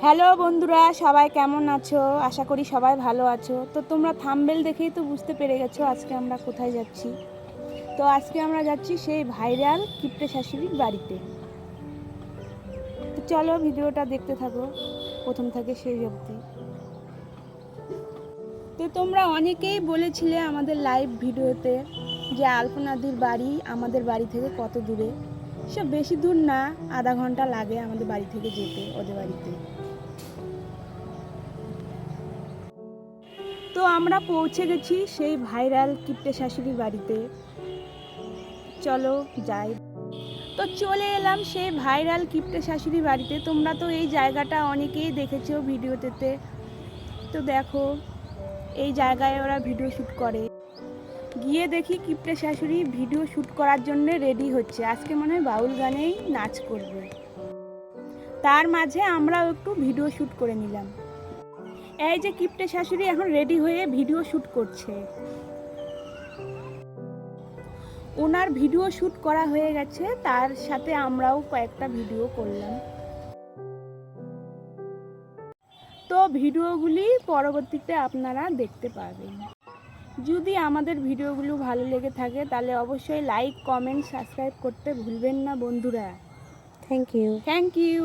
Hello বন্ধুরা, সবাই কেমন আছো? আশা করি সবাই ভালো আছো। তো তোমরা থাম্বনেল দেখেই তো বুঝতে পেরে গেছো আজকে আমরা কোথায় যাচ্ছি। তো আজকে আমরা যাচ্ছি সেই ভাইরাল কিপ্টে শাশুড়ির বাড়িতে। তো চলো ভিডিওটা দেখতে থাকো প্রথম থেকে শেষ অবধি। তো তোমরা অনেকেই বলেছিলে আমাদের লাইভ ভিডিওতে যে আলপনাদির বাড়ি আমাদের বাড়ি থেকে কত দূরে। সব বেশি দূর না, আধা ঘন্টা লাগে আমাদের বাড়ি থেকে যেতে ওদের বাড়িতে। তো আমরা পৌঁছে গেছি সেই ভাইরাল কিপ্টে শাশুড়ির বাড়িতে। চলো যাই। তো চলে এলাম সেই ভাইরাল কিপ্টে শাশুড়ির বাড়িতে। তোমরা তো এই জায়গাটা অনেকেই দেখেছো ভিডিওতে। তো দেখো এই জায়গায় ওরা ভিডিও শ্যুট করে। গিয়ে দেখি কিপ্টে শাশুড়ি ভিডিও শ্যুট করার জন্য রেডি হচ্ছে। আজকে মনে হয় বাউল গানেই নাচ করবে। তার মাঝে আমরাও একটু ভিডিও শ্যুট করে নিলাম। এই যে কিপ্টে শাশুড়ি এখন রেডি হয়ে ভিডিও শ্যুট করছে। ওনার ভিডিও শ্যুট করা হয়ে গেছে, তার সাথে আমরাও কয়েকটা ভিডিও করলাম। তো ভিডিওগুলি পরবর্তীতে আপনারা দেখতে পাবেন। যদি আমাদের ভিডিওগুলো ভালো লেগে থাকে তাহলে অবশ্যই লাইক, কমেন্ট, সাবস্ক্রাইব করতে ভুলবেন না বন্ধুরা। Thank you. Thank you.